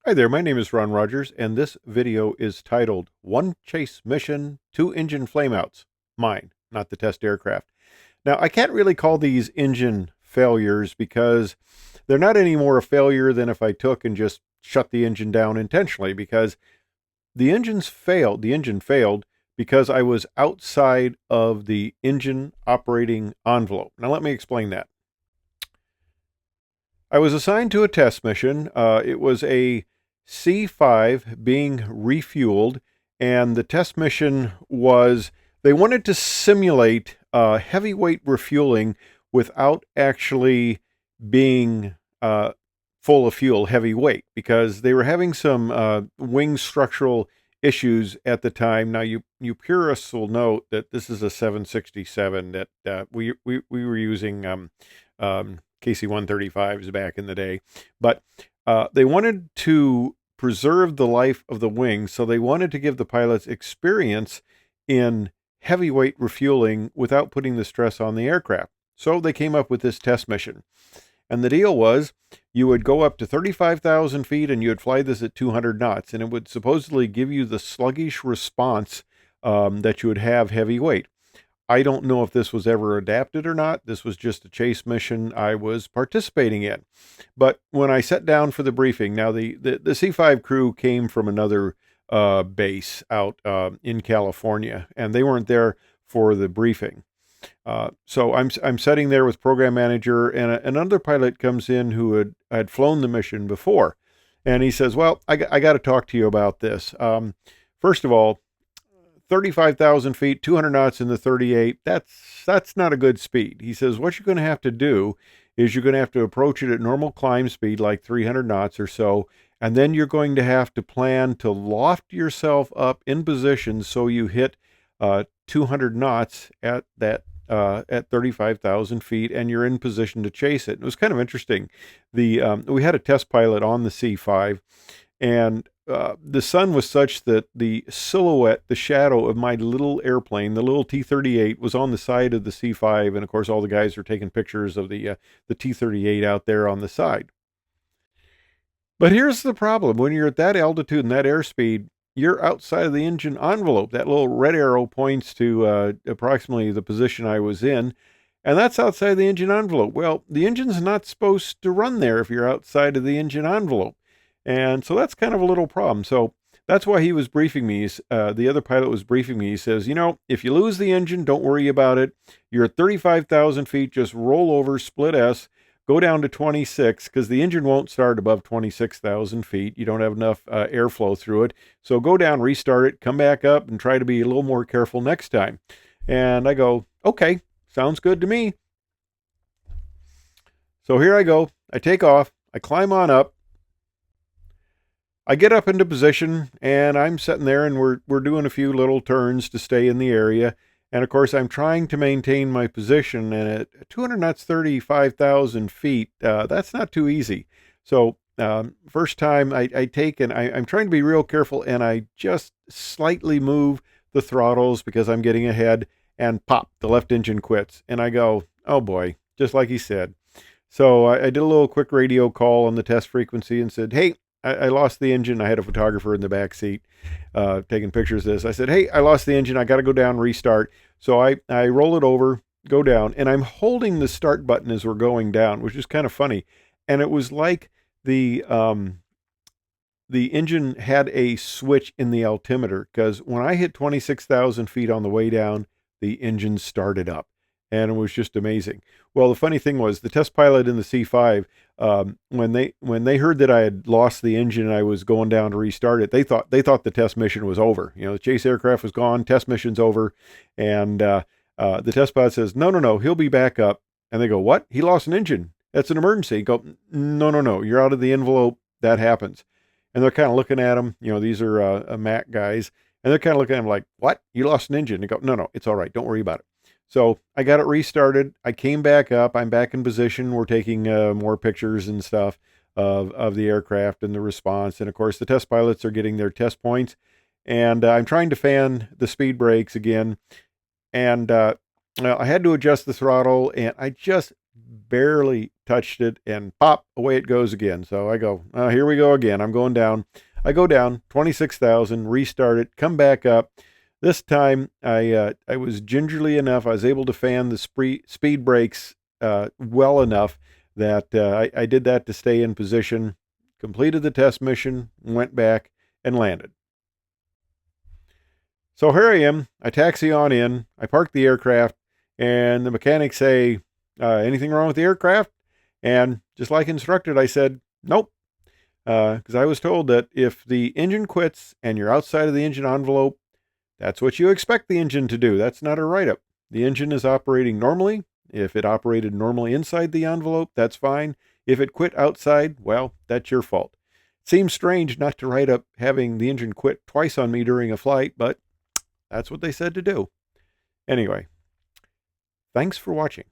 Hi there, my name is Ron Rogers, and this video is titled One Chase Mission, Two Engine Flameouts. Mine, not the test aircraft. Now, I can't really call these engine failures because they're not any more a failure than if I took and just shut the engine down intentionally, because the engine failed because I was outside of the engine operating envelope. Now, let me explain that. I was assigned to a test mission. It was a C5 being refueled, and the test mission was they wanted to simulate heavyweight refueling without actually being full of fuel, heavyweight, because they were having some wing structural issues at the time. Now, you purists will note that this is a 767 that we were using. KC-135s back in the day, but they wanted to preserve the life of the wing, so they wanted to give the pilots experience in heavyweight refueling without putting the stress on the aircraft. So they came up with this test mission. And the deal was you would go up to 35,000 feet and you would fly this at 200 knots, and it would supposedly give you the sluggish response that you would have heavyweight. I don't know if this was ever adapted or not. This was just a chase mission I was participating in. But when I sat down for the briefing, now the C5 crew came from another base out in California, and they weren't there for the briefing. So I'm sitting there with program manager, and another pilot comes in who had flown the mission before, and he says, "Well, I got to talk to you about this. First of all, 35,000 feet, 200 knots in the 38, that's not a good speed." He says, "What you're going to have to do is you're going to have to approach it at normal climb speed, like 300 knots or so, and then you're going to have to plan to loft yourself up in position so you hit 200 knots at 35,000 feet, and you're in position to chase it." It was kind of interesting. We had a test pilot on the C5, and the sun was such that the silhouette, the shadow of my little airplane, the little T-38, was on the side of the C5, and of course all the guys are taking pictures of the T-38 out there on the side. But here's the problem: when you're at that altitude and that airspeed, you're outside of the engine envelope. That little red arrow points to approximately the position I was in, and that's outside the engine envelope. Well, the engine's not supposed to run there if you're outside of the engine envelope. And so that's kind of a little problem. So that's why he was briefing me. The other pilot was briefing me. He says, if you lose the engine, don't worry about it. You're at 35,000 feet. Just roll over, split S, go down to 26, because the engine won't start above 26,000 feet. You don't have enough airflow through it. So go down, restart it, come back up, and try to be a little more careful next time. And I go, okay, sounds good to me. So here I go. I take off. I climb on up. I get up into position, and I'm sitting there, and we're doing a few little turns to stay in the area. And of course, I'm trying to maintain my position. And at 200 knots, 35,000 feet, that's not too easy. So first time I take, and I'm trying to be real careful, and I just slightly move the throttles because I'm getting ahead, and pop, the left engine quits. And I go, oh boy, just like he said. So I did a little quick radio call on the test frequency and said, hey, I lost the engine. I had a photographer in the back seat taking pictures of this. I said, hey, I lost the engine. I got to go down, restart. So I roll it over, go down, and I'm holding the start button as we're going down, which is kind of funny. And it was like the engine had a switch in the altimeter, because when I hit 26,000 feet on the way down, the engine started up. And it was just amazing. Well, the funny thing was the test pilot in the C5, when they heard that I had lost the engine and I was going down to restart it, they thought the test mission was over. The chase aircraft was gone, test mission's over, and the test pilot says, no, he'll be back up. And they go, what? He lost an engine. That's an emergency. You go, no, you're out of the envelope. That happens. And they're kind of looking at him. These are Mac guys, and they're kind of looking at him like, what? You lost an engine? They go, no, it's all right. Don't worry about it. So I got it restarted. I came back up. I'm back in position. We're taking more pictures and stuff of the aircraft and the response. And of course, the test pilots are getting their test points. And I'm trying to fan the speed brakes again. And well, I had to adjust the throttle, and I just barely touched it, and pop, away it goes again. So I go, here we go again. I'm going down. I go down 26,000, restart it, come back up. This time I was gingerly enough. I was able to fan the speed brakes well enough that I did that to stay in position, completed the test mission, went back, and landed. So here I am. I taxi on in. I park the aircraft, and the mechanics say, anything wrong with the aircraft? And just like instructed, I said, nope. Because I was told that if the engine quits and you're outside of the engine envelope, that's what you expect the engine to do. That's not a write-up. The engine is operating normally. If it operated normally inside the envelope, that's fine. If it quit outside, well, that's your fault. It seems strange not to write up having the engine quit twice on me during a flight, but that's what they said to do. Anyway, thanks for watching.